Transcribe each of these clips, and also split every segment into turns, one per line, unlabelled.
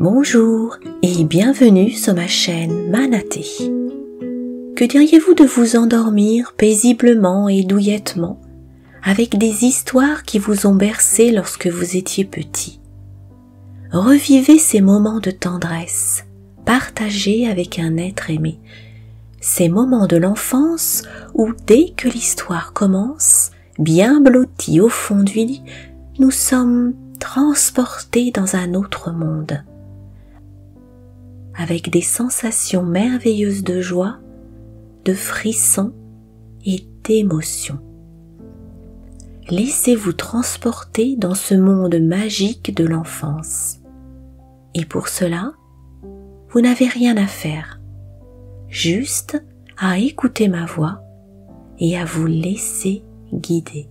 Bonjour et bienvenue sur ma chaîne Manaté. Que diriez-vous de vous endormir paisiblement et douillettement avec des histoires qui vous ont bercé lorsque vous étiez petit? Revivez ces moments de tendresse, partagés avec un être aimé, ces moments de l'enfance où dès que l'histoire commence, bien blottis au fond du lit, nous sommes transportés dans un autre monde, avec des sensations merveilleuses de joie, de frissons et d'émotion. Laissez-vous transporter dans ce monde magique de l'enfance. Et pour cela, vous n'avez rien à faire, juste à écouter ma voix et à vous laisser guider.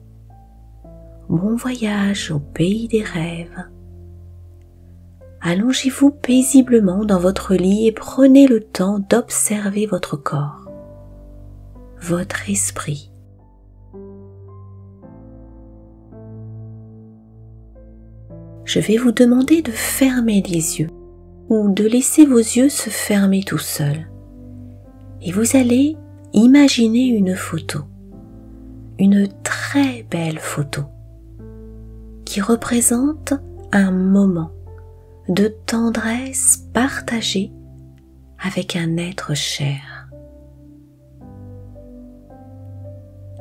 Bon voyage au pays des rêves. Allongez-vous paisiblement dans votre lit et prenez le temps d'observer votre corps, votre esprit. Je vais vous demander de fermer les yeux ou de laisser vos yeux se fermer tout seuls. Et vous allez imaginer une photo, une très belle photo, qui représente un moment de tendresse partagée avec un être cher.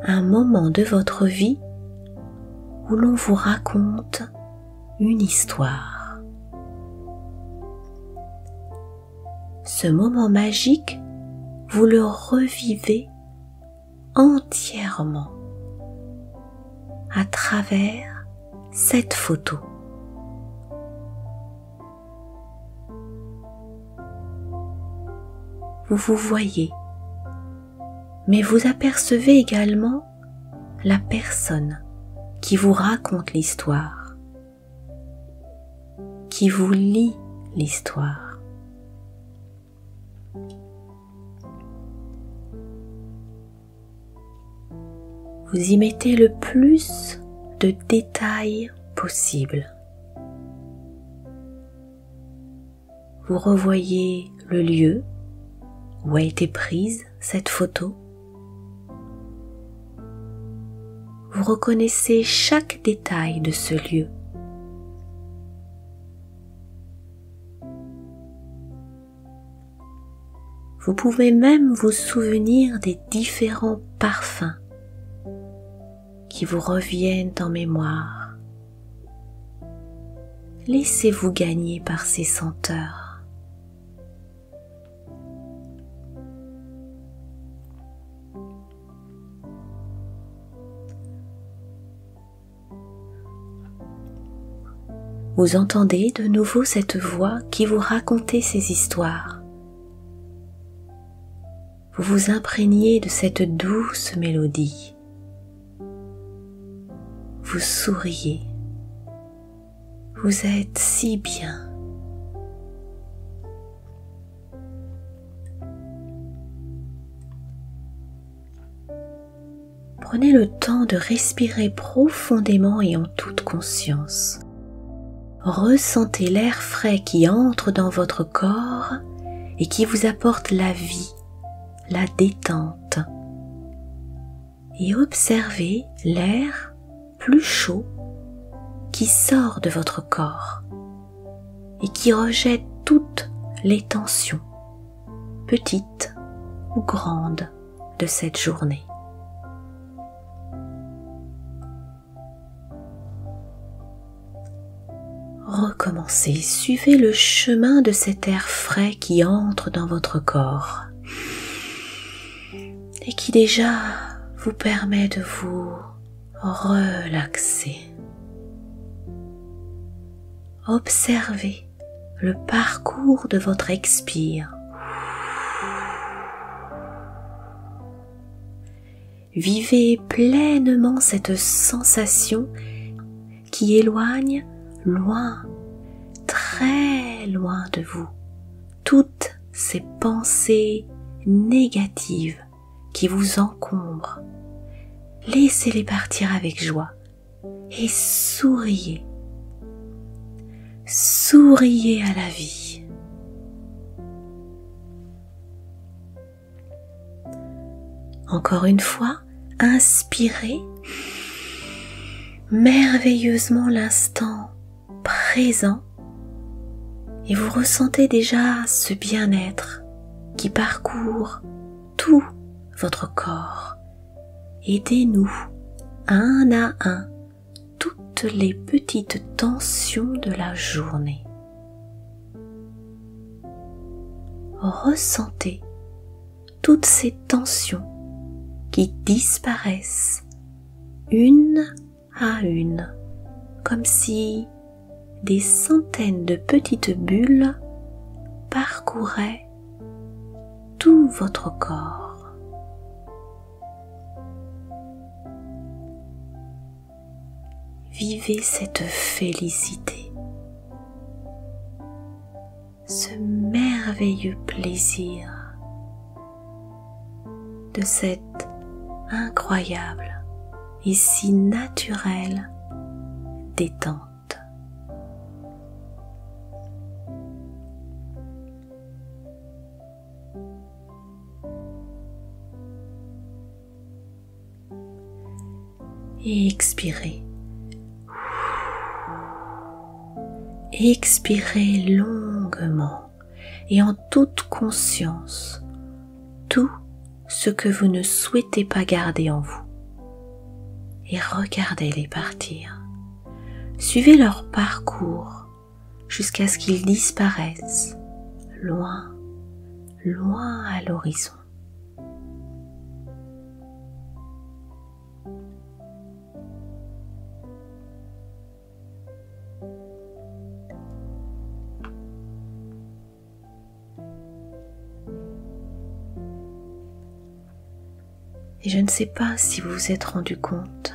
Un moment de votre vie où l'on vous raconte une histoire. Ce moment magique, vous le revivez entièrement à travers cette photo. Vous vous voyez, mais vous apercevez également la personne qui vous raconte l'histoire, qui vous lit l'histoire. Vous y mettez le plus de détails possible. Vous revoyez le lieu où a été prise cette photo. Vous reconnaissez chaque détail de ce lieu. Vous pouvez même vous souvenir des différents parfums qui vous reviennent en mémoire. Laissez-vous gagner par ces senteurs. Vous entendez de nouveau cette voix qui vous racontait ces histoires. Vous vous imprégnez de cette douce mélodie. Vous souriez. Vous êtes si bien. Prenez le temps de respirer profondément et en toute conscience. Ressentez l'air frais qui entre dans votre corps et qui vous apporte la vie, la détente. Et observez l'air plus chaud qui sort de votre corps et qui rejette toutes les tensions, petites ou grandes, de cette journée. Recommencez, suivez le chemin de cet air frais qui entre dans votre corps et qui déjà vous permet de vous relaxer. Observez le parcours de votre expire. Vivez pleinement cette sensation qui éloigne loin, très loin de vous, toutes ces pensées négatives qui vous encombrent. Laissez-les partir avec joie et souriez. Souriez à la vie. Encore une fois, inspirez merveilleusement l'instant présent et vous ressentez déjà ce bien-être qui parcourt tout votre corps. Aidez-nous un à un toutes les petites tensions de la journée. Ressentez toutes ces tensions qui disparaissent une à une, comme si des centaines de petites bulles parcouraient tout votre corps. Vivez cette félicité, ce merveilleux plaisir de cette incroyable et si naturelle détente. Et expirez. Expirez longuement et en toute conscience tout ce que vous ne souhaitez pas garder en vous. Et regardez-les partir. Suivez leur parcours jusqu'à ce qu'ils disparaissent loin, loin à l'horizon. Et je ne sais pas si vous vous êtes rendu compte,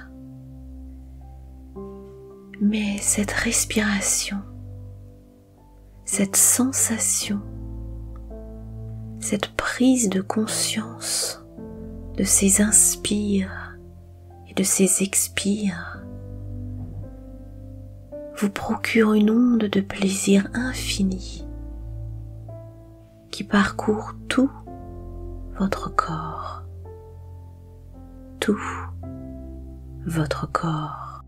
mais cette respiration, cette sensation, cette prise de conscience de ces inspires et de ces expires vous procure une onde de plaisir infini qui parcourt tout votre corps. Tout votre corps.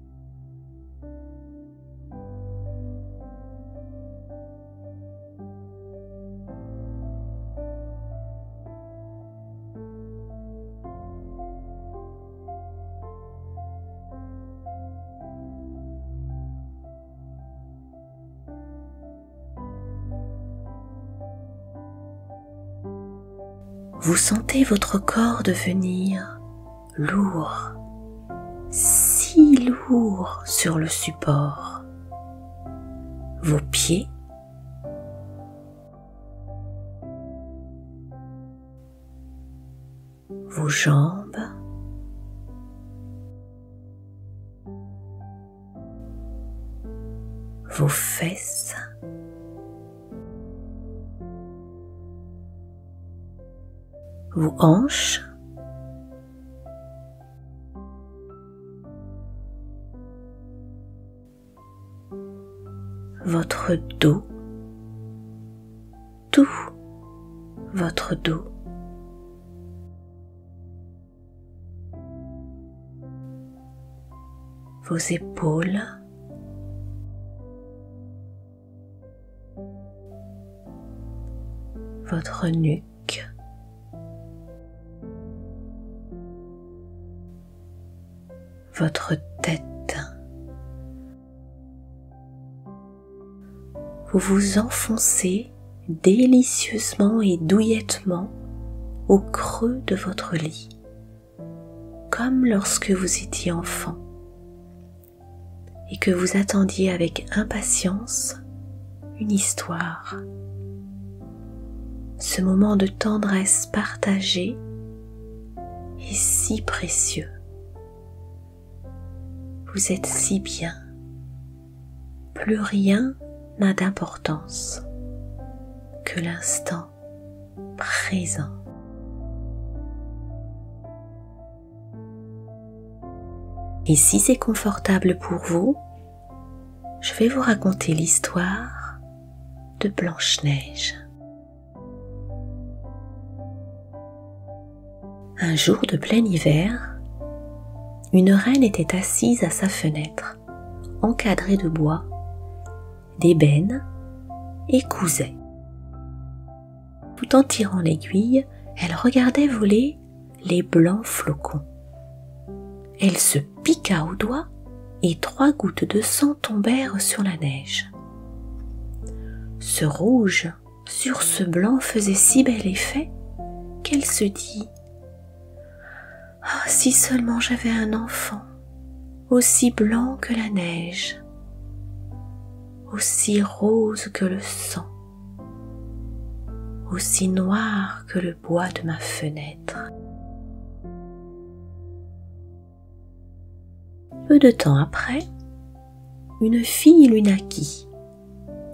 Vous sentez votre corps devenir lourd, si lourd sur le support. Vos pieds, vos jambes, vos fesses, vos hanches, votre dos, tout votre dos, vos épaules, votre nuque, votre tête. Vous vous enfoncez délicieusement et douillettement au creux de votre lit, comme lorsque vous étiez enfant et que vous attendiez avec impatience une histoire. Ce moment de tendresse partagée est si précieux. Vous êtes si bien. Plus rien n'a d'importance que l'instant présent. Et si c'est confortable pour vous, je vais vous raconter l'histoire de Blanche-Neige. Un jour de plein hiver, une reine était assise à sa fenêtre, encadrée de bois, d'ébène et cousait. Tout en tirant l'aiguille, elle regardait voler les blancs flocons. Elle se piqua au doigt et 3 gouttes de sang tombèrent sur la neige. Ce rouge sur ce blanc faisait si bel effet qu'elle se dit « Ah, si seulement j'avais un enfant, aussi blanc que la neige, aussi rose que le sang, aussi noir que le bois de ma fenêtre. » Peu de temps après, une fille lui naquit.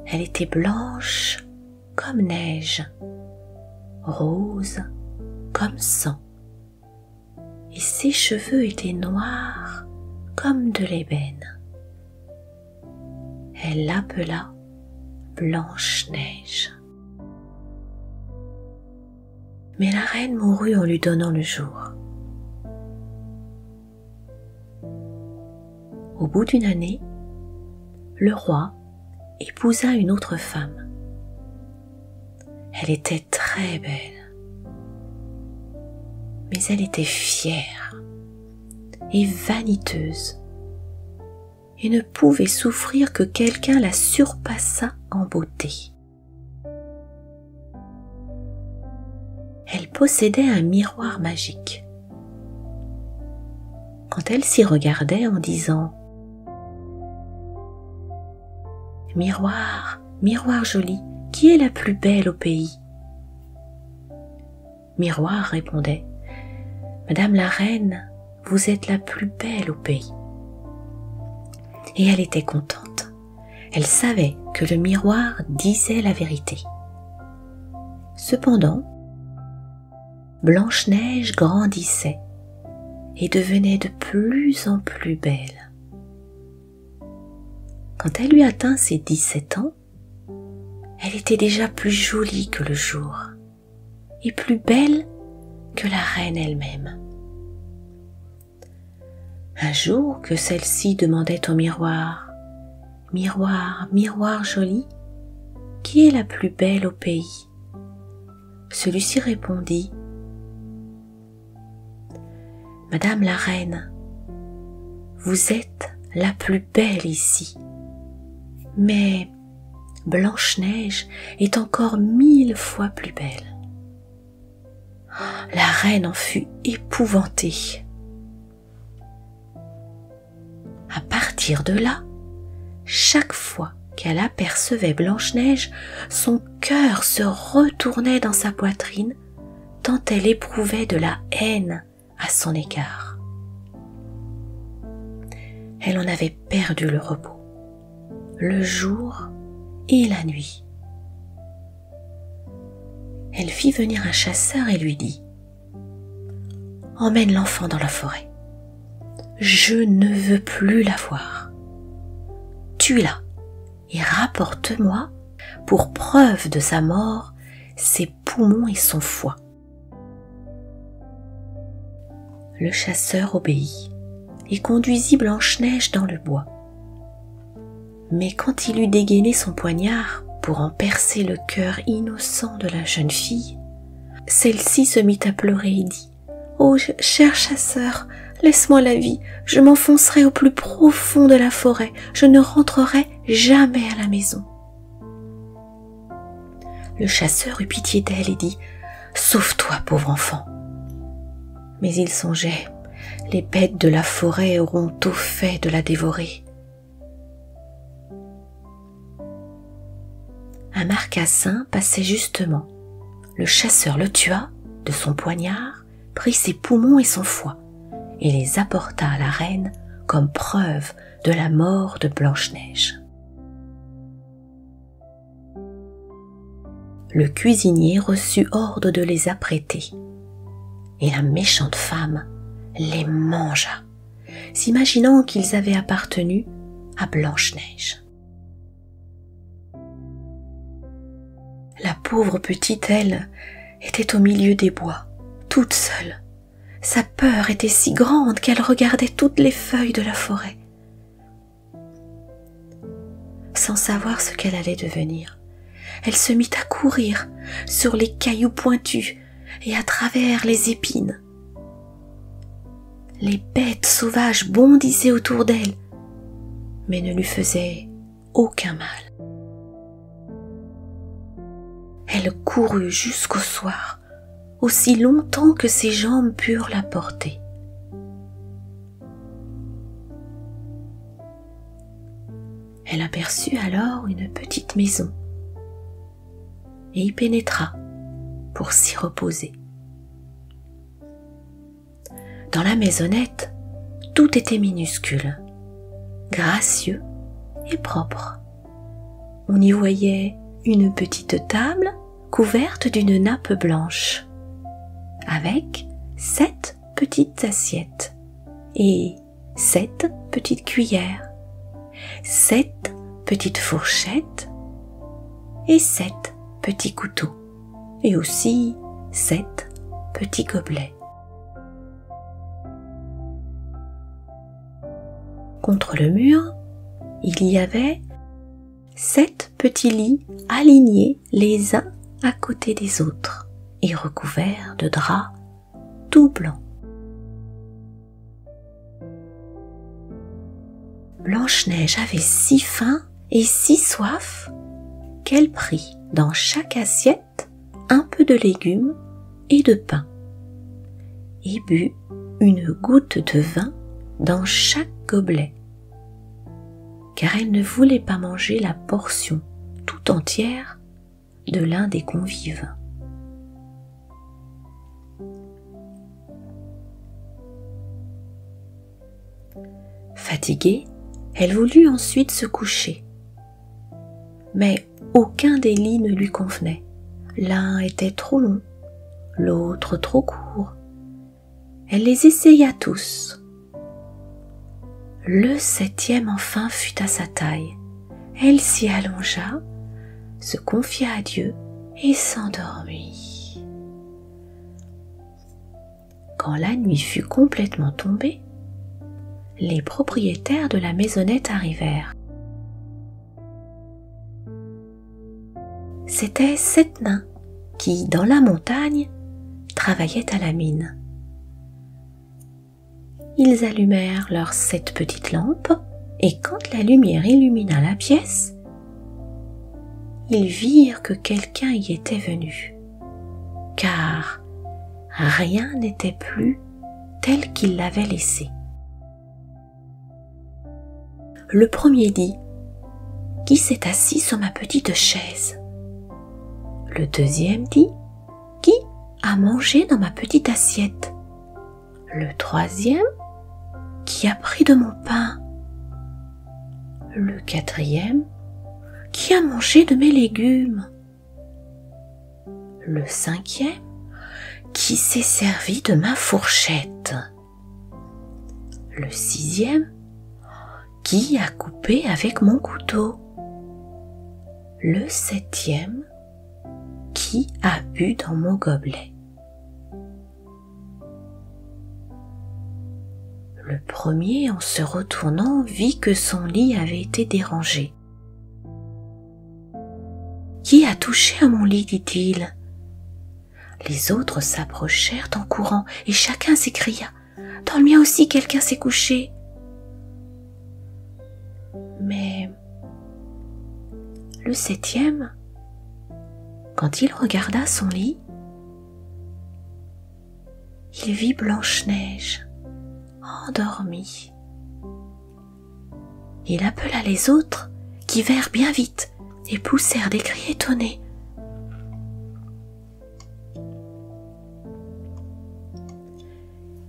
Elle était blanche comme neige, rose comme sang, et ses cheveux étaient noirs comme de l'ébène. Elle l'appela Blanche-Neige. Mais la reine mourut en lui donnant le jour. Au bout d'une année, le roi épousa une autre femme. Elle était très belle, mais elle était fière et vaniteuse et ne pouvait souffrir que quelqu'un la surpassât en beauté. Elle possédait un miroir magique. Quand elle s'y regardait en disant « Miroir, miroir joli, qui est la plus belle au pays ?» Miroir répondait « Madame la reine, vous êtes la plus belle au pays. » Et elle était contente. Elle savait que le miroir disait la vérité. Cependant, Blanche-Neige grandissait et devenait de plus en plus belle. Quand elle eut atteint ses 17 ans, elle était déjà plus jolie que le jour et plus belle que la reine elle-même. Un jour que celle-ci demandait au miroir « Miroir, miroir joli, qui est la plus belle au pays ?» Celui-ci répondit « Madame la reine, vous êtes la plus belle ici. Mais Blanche-Neige est encore 1000 fois plus belle. » La reine en fut épouvantée. À partir de là, chaque fois qu'elle apercevait Blanche-Neige, son cœur se retournait dans sa poitrine tant elle éprouvait de la haine à son égard. Elle en avait perdu le repos, le jour et la nuit. Elle fit venir un chasseur et lui dit « Emmène l'enfant dans la forêt. Je ne veux plus la voir. Tue-la et rapporte-moi, pour preuve de sa mort, ses poumons et son foie. » Le chasseur obéit et conduisit Blanche-Neige dans le bois. Mais quand il eut dégainé son poignard pour en percer le cœur innocent de la jeune fille, celle-ci se mit à pleurer et dit « Oh, cher chasseur, laisse-moi la vie, je m'enfoncerai au plus profond de la forêt, je ne rentrerai jamais à la maison. » Le chasseur eut pitié d'elle et dit « Sauve-toi, pauvre enfant. » Mais il songeait, les bêtes de la forêt auront tôt fait de la dévorer. Un marcassin passait justement. Le chasseur le tua de son poignard, prit ses poumons et son foie, et les apporta à la reine comme preuve de la mort de Blanche-Neige. Le cuisinier reçut ordre de les apprêter, et la méchante femme les mangea, s'imaginant qu'ils avaient appartenu à Blanche-Neige. La pauvre petite, elle, était au milieu des bois, toute seule. Sa peur était si grande qu'elle regardait toutes les feuilles de la forêt. Sans savoir ce qu'elle allait devenir, elle se mit à courir sur les cailloux pointus et à travers les épines. Les bêtes sauvages bondissaient autour d'elle, mais ne lui faisaient aucun mal. Elle courut jusqu'au soir, aussi longtemps que ses jambes purent la porter. Elle aperçut alors une petite maison et y pénétra pour s'y reposer. Dans la maisonnette, tout était minuscule, gracieux et propre. On y voyait une petite table couverte d'une nappe blanche, avec 7 petites assiettes et 7 petites cuillères, 7 petites fourchettes et 7 petits couteaux, et aussi 7 petits gobelets. Contre le mur, il y avait 7 petits lits alignés les uns à côté des autres et recouverts de draps tout blancs. Blanche-Neige avait si faim et si soif qu'elle prit dans chaque assiette un peu de légumes et de pain et but une goutte de vin dans chaque gobelet, car elle ne voulait pas manger la portion tout entière de l'un des convives. Fatiguée, elle voulut ensuite se coucher, mais aucun des lits ne lui convenait. L'un était trop long, l'autre trop court. Elle les essaya tous. Le 7e enfin fut à sa taille. Elle s'y allongea, se confia à Dieu et s'endormit. Quand la nuit fut complètement tombée, les propriétaires de la maisonnette arrivèrent. C'étaient 7 nains qui, dans la montagne, travaillaient à la mine. Ils allumèrent leurs 7 petites lampes et quand la lumière illumina la pièce, ils virent que quelqu'un y était venu, car rien n'était plus tel qu'il l'avait laissé. Le premier dit « Qui s'est assis sur ma petite chaise ?» Le deuxième dit « Qui a mangé dans ma petite assiette ?» Le troisième « Qui a pris de mon pain ?» Le quatrième « Qui a mangé de mes légumes ?» Le cinquième « Qui s'est servi de ma fourchette ?» Le sixième « Qui a coupé avec mon couteau ?» Le septième « Qui a bu dans mon gobelet ?» Le premier, en se retournant, vit que son lit avait été dérangé. « Qui a touché à mon lit ?» dit-il. Les autres s'approchèrent en courant et chacun s'écria « Dans le mien aussi quelqu'un s'est couché !» Mais le septième, quand il regarda son lit, il vit Blanche-Neige endormie. Il appela les autres qui vinrent bien vite et poussèrent des cris étonnés.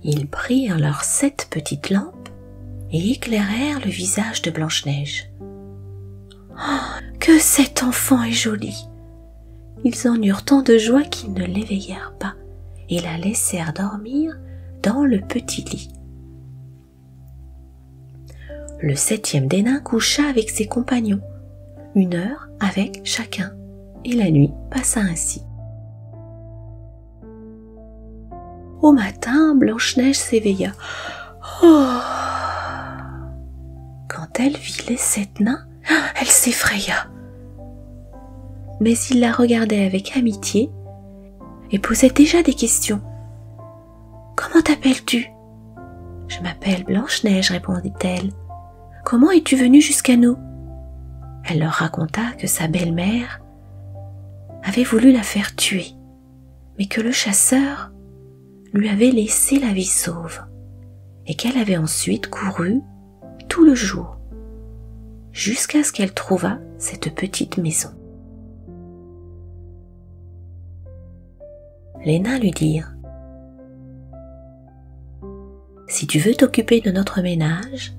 Ils prirent leurs 7 petites lampes et éclairèrent le visage de Blanche-Neige. « Oh, que cet enfant est joli !» Ils en eurent tant de joie qu'ils ne l'éveillèrent pas et la laissèrent dormir dans le petit lit. Le 7e des nains coucha avec ses compagnons, 1 heure avec chacun. et la nuit passa ainsi. Au matin, Blanche-Neige s'éveilla. Oh! Quand elle vit les 7 nains, elle s'effraya. Mais ils la regardaient avec amitié et posaient déjà des questions. « Comment t'appelles-tu » ? « Je m'appelle Blanche-Neige, répondit-elle. « Comment es-tu venue jusqu'à nous » ? Elle leur raconta que sa belle-mère avait voulu la faire tuer, mais que le chasseur lui avait laissé la vie sauve et qu'elle avait ensuite couru tout le jour jusqu'à ce qu'elle trouvât cette petite maison. Les nains lui dirent : « Si tu veux t'occuper de notre ménage,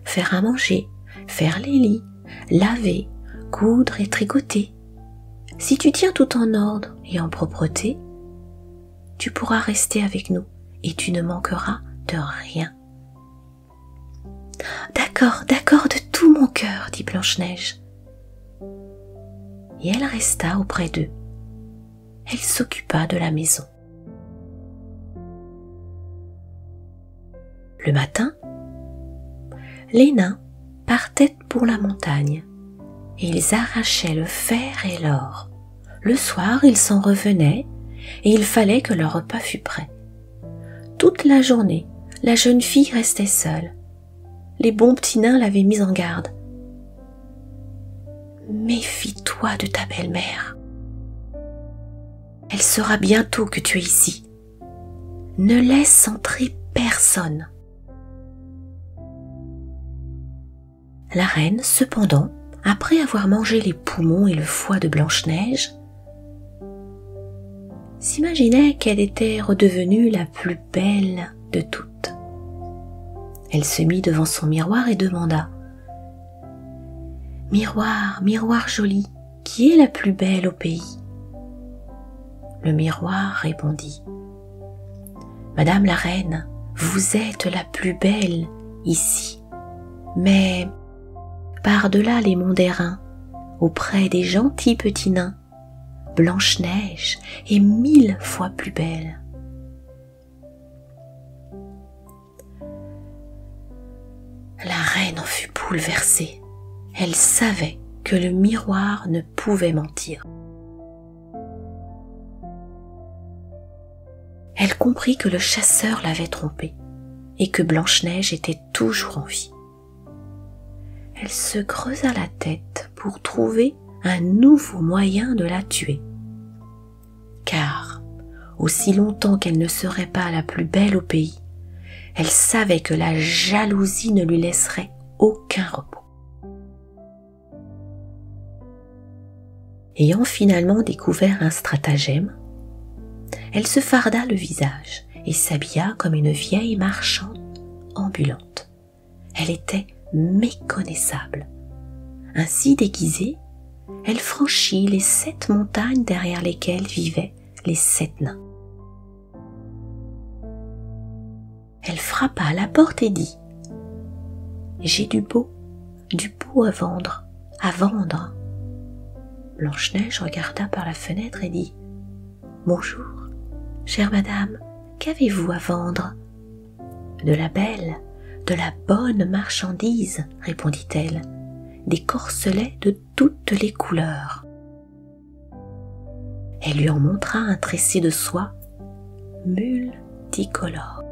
faire à manger, faire les lits, laver, coudre et tricoter, si tu tiens tout en ordre et en propreté, tu pourras rester avec nous et tu ne manqueras de rien. » « D'accord, d'accord, de tout mon cœur, dit Blanche-Neige. Et elle resta auprès d'eux. Elle s'occupa de la maison. Le matin, les nains partaient pour la montagne et ils arrachaient le fer et l'or. Le soir, ils s'en revenaient et il fallait que leur repas fût prêt. Toute la journée, la jeune fille restait seule. Les bons petits nains l'avaient mise en garde. « Méfie-toi de ta belle-mère. Elle saura bientôt que tu es ici. Ne laisse entrer personne. » La reine, cependant, après avoir mangé les poumons et le foie de Blanche-Neige, s'imaginait qu'elle était redevenue la plus belle de toutes. Elle se mit devant son miroir et demanda : « Miroir, miroir joli, qui est la plus belle au pays ?» Le miroir répondit : « Madame la reine, vous êtes la plus belle ici, mais par-delà les monts d'airain, auprès des gentils petits nains, Blanche-Neige est 1000 fois plus belle. » La reine en fut bouleversée. Elle savait que le miroir ne pouvait mentir. Elle comprit que le chasseur l'avait trompée et que Blanche-Neige était toujours en vie. Elle se creusa la tête pour trouver un nouveau moyen de la tuer. Car, aussi longtemps qu'elle ne serait pas la plus belle au pays, elle savait que la jalousie ne lui laisserait aucun repos. Ayant finalement découvert un stratagème, elle se farda le visage et s'habilla comme une vieille marchande ambulante. Elle était méconnaissable. Ainsi déguisée, elle franchit les 7 montagnes derrière lesquelles vivaient les 7 nains. Elle frappa à la porte et dit : « J'ai du beau à vendre, à vendre. » Blanche-Neige regarda par la fenêtre et dit : « Bonjour, chère madame, qu'avez-vous à vendre ? » « De la belle, de la bonne marchandise, répondit-elle, des corselets de toutes les couleurs. Elle lui en montra un tressé de soie multicolore.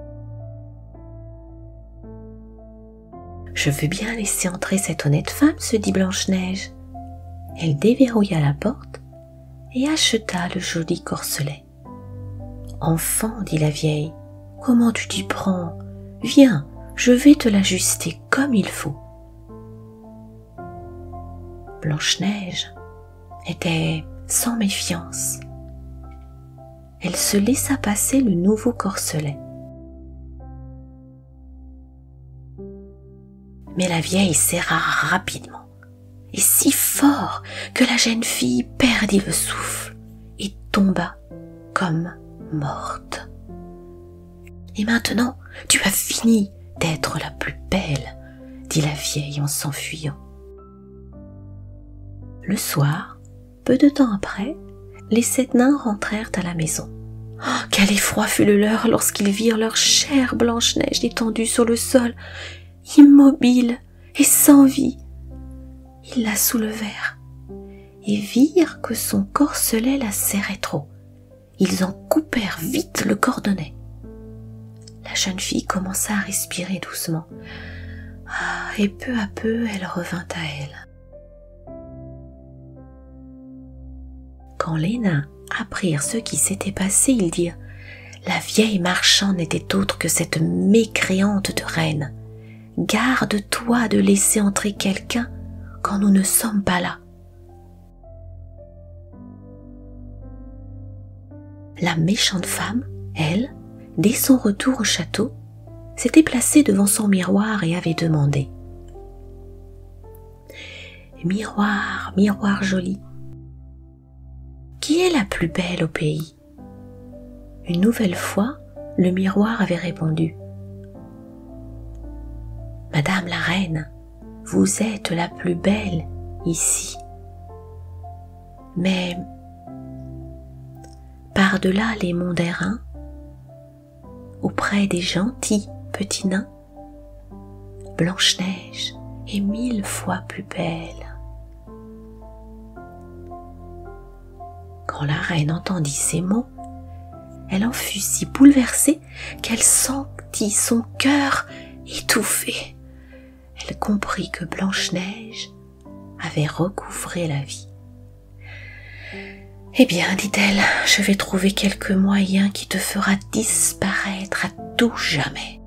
« Je veux bien laisser entrer cette honnête femme, se dit Blanche-Neige. » Elle déverrouilla la porte et acheta le joli corselet. « Enfant, dit la vieille, comment tu t'y prends ? Viens, je vais te l'ajuster comme il faut. » Blanche-Neige était sans méfiance. Elle se laissa passer le nouveau corselet. Mais la vieille serra rapidement, et si fort que la jeune fille perdit le souffle et tomba comme morte. « Et maintenant, tu as fini d'être la plus belle, » dit la vieille en s'enfuyant. Le soir, Peu de temps après, les 7 nains rentrèrent à la maison. Oh, quel effroi fut le leur lorsqu'ils virent leur chère Blanche-Neige étendue sur le sol, immobile et sans vie. Ils la soulevèrent et virent que son corselet la serrait trop. Ils en coupèrent vite le cordonnet. La jeune fille commença à respirer doucement. Et peu à peu, elle revint à elle. Quand les nains apprirent ce qui s'était passé, ils dirent « La vieille marchande n'était autre que cette mécréante de reine. Garde-toi de laisser entrer quelqu'un quand nous ne sommes pas là. » La méchante femme, elle, dès son retour au château, s'était placée devant son miroir et avait demandé « Miroir, miroir joli, qui est la plus belle au pays ?» Une nouvelle fois, le miroir avait répondu « Madame la reine, vous êtes la plus belle ici. Mais par-delà les monts d'Airain, auprès des gentils petits nains, Blanche-Neige est 1000 fois plus belle. » Quand la reine entendit ces mots, elle en fut si bouleversée qu'elle sentit son cœur étouffé. Elle comprit que Blanche-Neige avait recouvré la vie. « Eh bien, dit-elle, je vais trouver quelque moyen qui te fera disparaître à tout jamais. »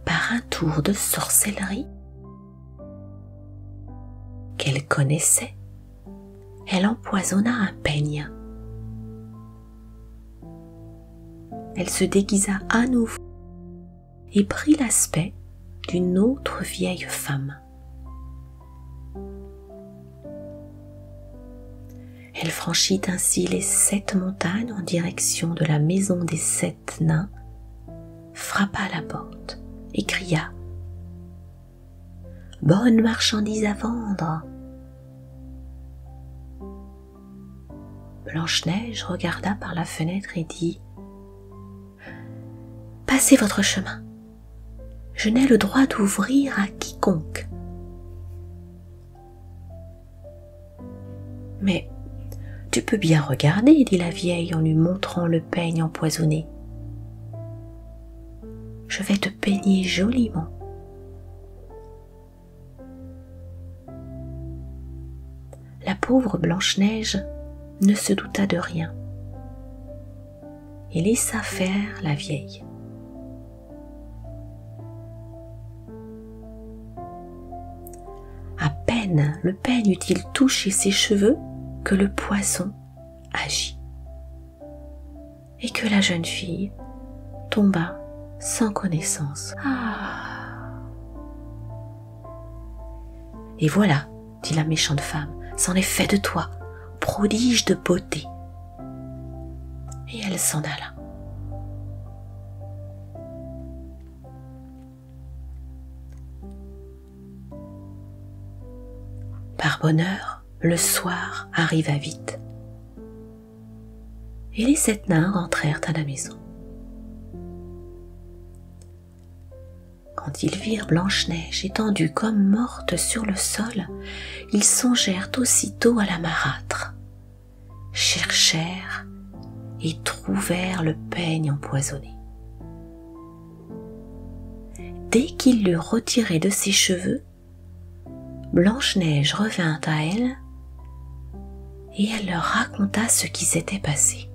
Par un tour de sorcellerie qu'elle connaissait, elle empoisonna un peigne. Elle se déguisa à nouveau et prit l'aspect d'une autre vieille femme. Elle franchit ainsi les 7 montagnes en direction de la maison des 7 nains, frappa à la porte et cria « Bonne marchandise à vendre !» Blanche-Neige regarda par la fenêtre et dit « Passez votre chemin, je n'ai le droit d'ouvrir à quiconque. » « Mais tu peux bien regarder, dit la vieille en lui montrant le peigne empoisonné. Je vais te peigner joliment. » La pauvre Blanche-Neige ne se douta de rien et laissa faire la vieille. À peine le peigne eut-il touché ses cheveux que le poison agit et que la jeune fille tomba sans connaissance. Et voilà, dit la méchante femme, c'en est fait de toi, prodige de beauté. Et elle s'en alla. Par bonheur, le soir arriva vite, et les 7 nains rentrèrent à la maison. Quand ils virent Blanche-Neige étendue comme morte sur le sol, ils songèrent aussitôt à la marâtre, cherchèrent et trouvèrent le peigne empoisonné. Dès qu'ils l'eurent retiré de ses cheveux, Blanche-Neige revint à elle et elle leur raconta ce qui s'était passé.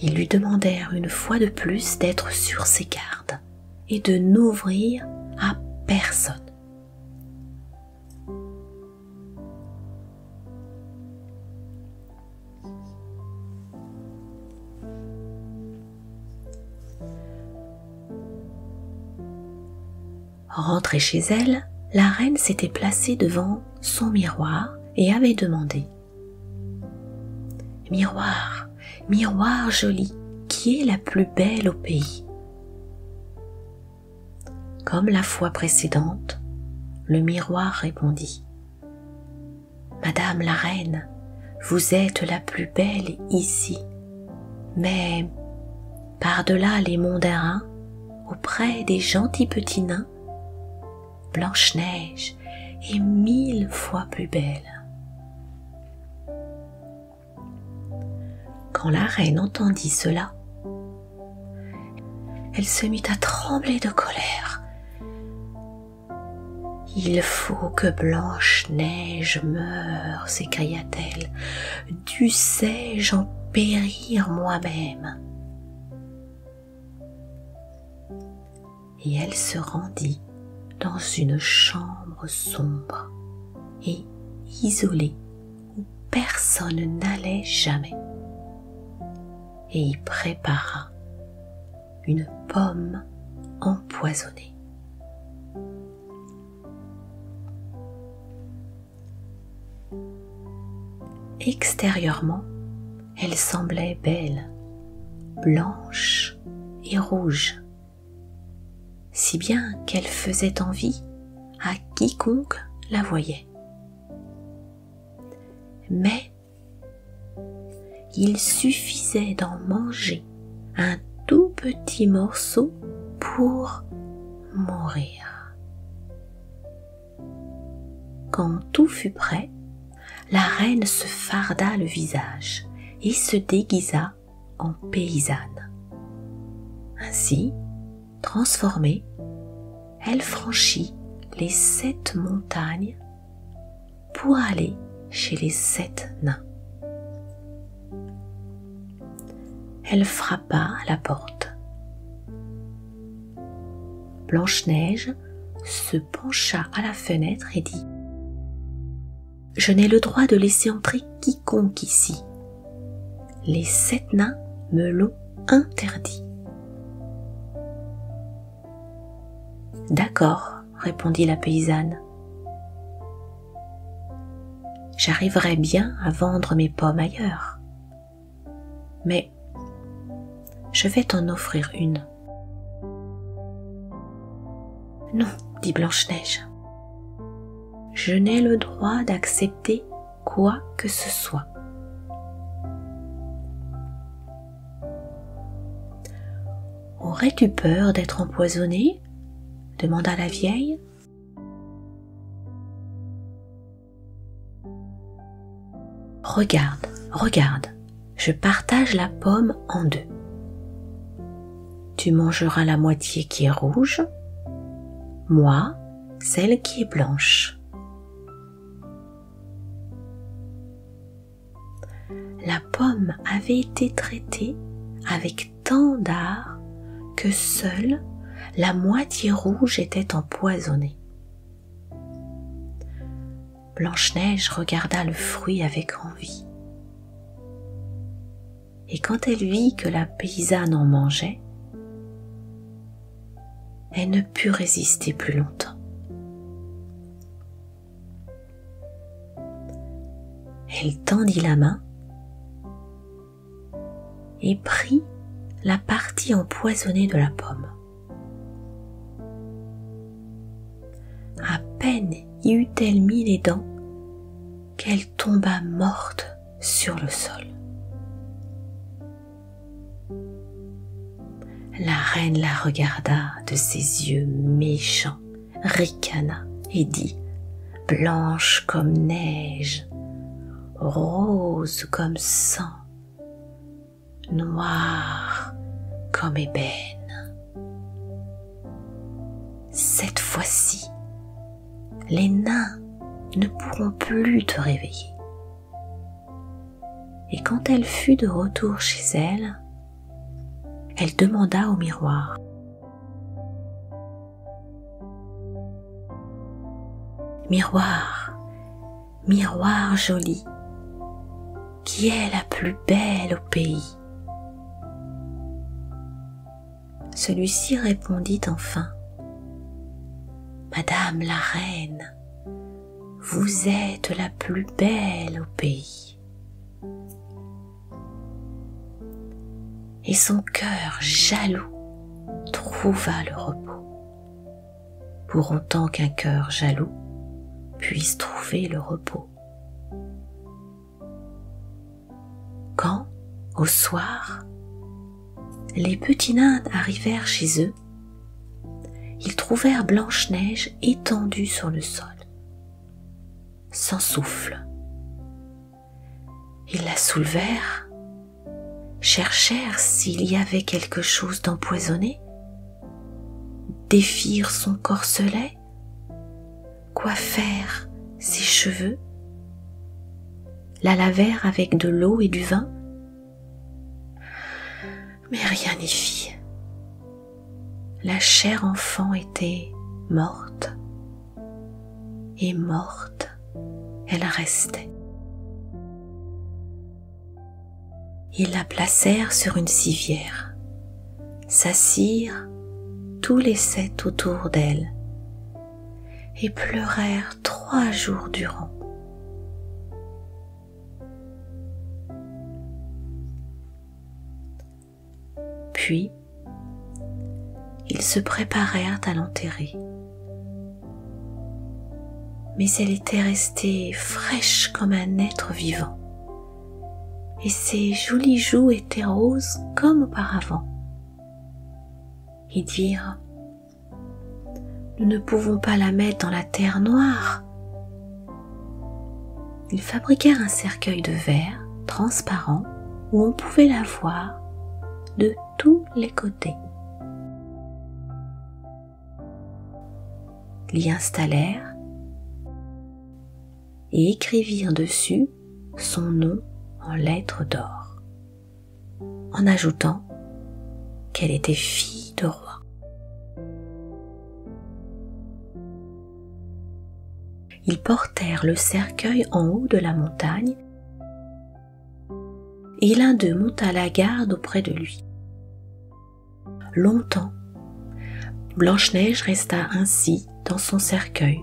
Ils lui demandèrent une fois de plus d'être sur ses gardes et de n'ouvrir à personne. Rentrée chez elle, la reine s'était placée devant son miroir et avait demandé « Miroir, miroir joli, qui est la plus belle au pays ? Comme la fois précédente, le miroir répondit: « Madame la reine, vous êtes la plus belle ici, mais par-delà les monts d'Airain, auprès des gentils petits nains, Blanche-Neige est 1000 fois plus belle. » Quand la reine entendit cela, elle se mit à trembler de colère. « Il faut que Blanche-Neige meure, s'écria-t-elle. « Dussé-je en périr moi-même ?» Et elle se rendit dans une chambre sombre et isolée où personne n'allait jamais, et y prépara une pomme empoisonnée. Extérieurement, elle semblait belle, blanche et rouge, si bien qu'elle faisait envie à quiconque la voyait. Mais il suffisait d'en manger un tout petit morceau pour mourir. Quand tout fut prêt, la reine se farda le visage et se déguisa en paysanne. Ainsi, transformée, elle franchit les 7 montagnes pour aller chez les 7 nains. Elle frappa à la porte. Blanche-Neige se pencha à la fenêtre et dit: « Je n'ai le droit de laisser entrer quiconque ici. Les 7 nains me l'ont interdit. » « D'accord, » répondit la paysanne. « J'arriverai bien à vendre mes pommes ailleurs. Mais je vais t'en offrir une. » « Non, » dit Blanche-Neige. « Je n'ai le droit d'accepter quoi que ce soit. » « Aurais-tu peur d'être empoisonnée ? » demanda la vieille. « Regarde, regarde, je partage la pomme en 2. Tu mangeras la moitié qui est rouge, moi, celle qui est blanche. » La pomme avait été traitée avec tant d'art que seule la moitié rouge était empoisonnée. Blanche-Neige regarda le fruit avec envie. Et quand elle vit que la paysanne en mangeait, elle ne put résister plus longtemps. Elle tendit la main et prit la partie empoisonnée de la pomme. À peine y eut-elle mis les dents qu'elle tomba morte sur le sol. La reine la regarda de ses yeux méchants, ricana et dit: « Blanche comme neige, rose comme sang, noire comme ébène. Cette fois-ci, les nains ne pourront plus te réveiller. » Et quand elle fut de retour chez elle, elle demanda au miroir: « Miroir, miroir joli, qui est la plus belle au pays ?» Celui-ci répondit enfin: « Madame la reine, vous êtes la plus belle au pays. » Et son cœur jaloux trouva le repos. pour autant qu'un cœur jaloux puisse trouver le repos. Quand, au soir, les petits nains arrivèrent chez eux, ils trouvèrent Blanche-Neige étendue sur le sol, sans souffle. Ils la soulevèrent, cherchèrent s'il y avait quelque chose d'empoisonné, défirent son corselet, coiffèrent ses cheveux, la lavèrent avec de l'eau et du vin, mais rien n'y fit. La chère enfant était morte, et morte elle restait. Ils la placèrent sur une civière, s'assirent tous les 7 autour d'elle et pleurèrent 3 jours durant. Puis, ils se préparèrent à l'enterrer. Mais elle était restée fraîche comme un être vivant, et ses jolies joues étaient roses comme auparavant. Ils dirent : « Nous ne pouvons pas la mettre dans la terre noire. » Ils fabriquèrent un cercueil de verre transparent où on pouvait la voir de tous les côtés. L'y installèrent et écrivirent dessus son nom en lettres d'or, en ajoutant qu'elle était fille de roi. Ils portèrent le cercueil en haut de la montagne et l'un d'eux monta la garde auprès de lui. Longtemps, Blanche-Neige resta ainsi dans son cercueil,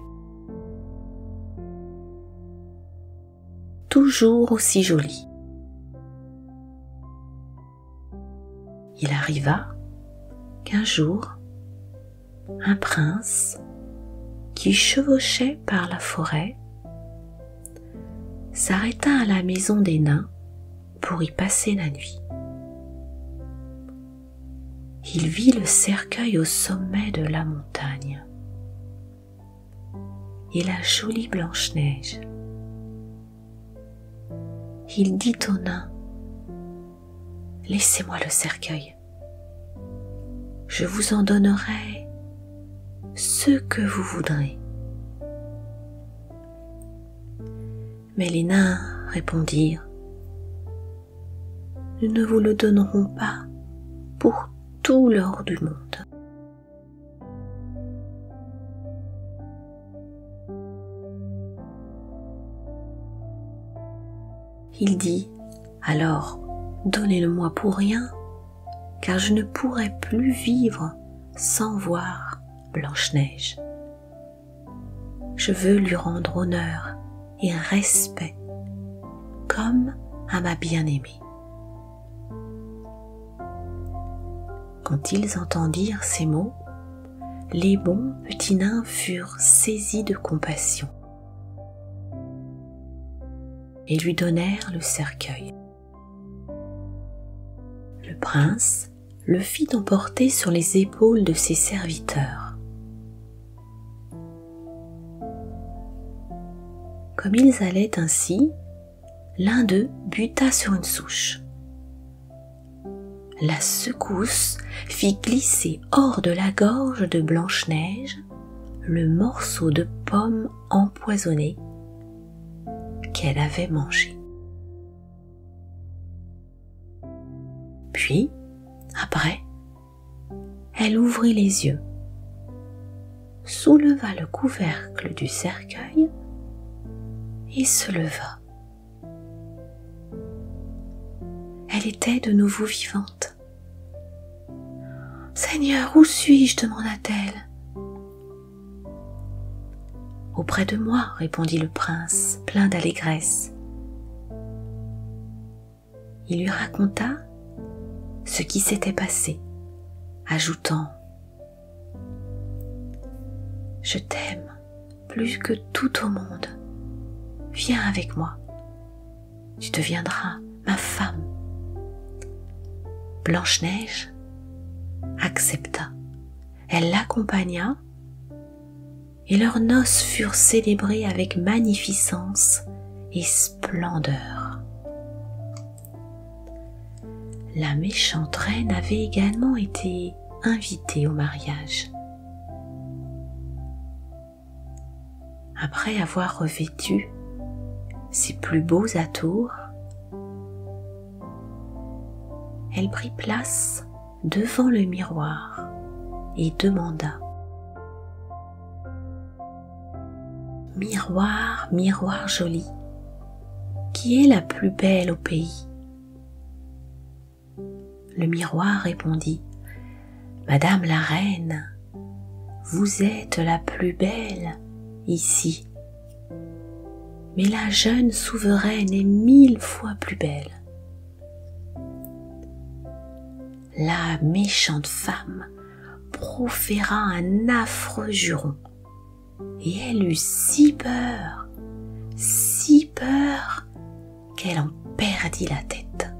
toujours aussi jolie. Il arriva qu'un jour, un prince qui chevauchait par la forêt s'arrêta à la maison des nains pour y passer la nuit. Il vit le cercueil au sommet de la montagne et la jolie Blanche-Neige. Il dit aux nains : « Laissez-moi le cercueil, je vous en donnerai ce que vous voudrez. » Mais les nains répondirent : « Nous ne vous le donnerons pas pour tout l'or du monde. » Il dit : « Alors, donnez-le-moi pour rien, car je ne pourrai plus vivre sans voir Blanche-Neige. Je veux lui rendre honneur et respect, comme à ma bien-aimée. » Quand ils entendirent ces mots, les bons petits nains furent saisis de compassion et lui donnèrent le cercueil. Le prince le fit emporter sur les épaules de ses serviteurs. Comme ils allaient ainsi, l'un d'eux buta sur une souche. La secousse fit glisser hors de la gorge de Blanche-Neige le morceau de pomme empoisonnée qu'elle avait mangé. Puis, après, elle ouvrit les yeux, souleva le couvercle du cercueil et se leva. Elle était de nouveau vivante. « Seigneur, où suis-je » demanda-t-elle. « Auprès de moi » répondit le prince, plein d'allégresse. Il lui raconta ce qui s'était passé, ajoutant : je t'aime plus que tout au monde. Viens avec moi. Tu deviendras ma femme. Blanche-Neige accepta. Elle l'accompagna et leurs noces furent célébrées avec magnificence et splendeur. La méchante reine avait également été invitée au mariage. Après avoir revêtu ses plus beaux atours, elle prit place devant le miroir et demanda: « Miroir, miroir joli, qui est la plus belle au pays ?» Le miroir répondit: « Madame la reine, vous êtes la plus belle ici, mais la jeune souveraine est 1000 fois plus belle. » La méchante femme proféra un affreux juron, et elle eut si peur qu'elle en perdit la tête.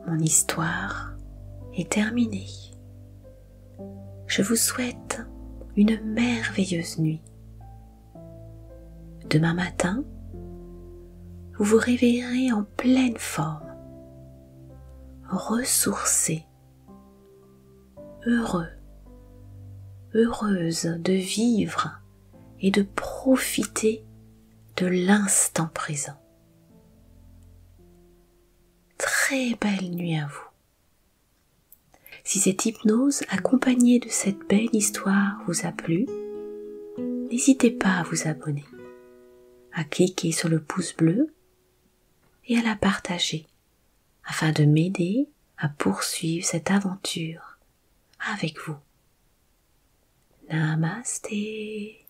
Mon histoire est terminée. Je vous souhaite une merveilleuse nuit. Demain matin, vous vous réveillerez en pleine forme, ressourcé, heureux, heureuse de vivre et de profiter de l'instant présent. Très belle nuit à vous. Si cette hypnose accompagnée de cette belle histoire vous a plu, n'hésitez pas à vous abonner, à cliquer sur le pouce bleu et à la partager afin de m'aider à poursuivre cette aventure avec vous. Namasté.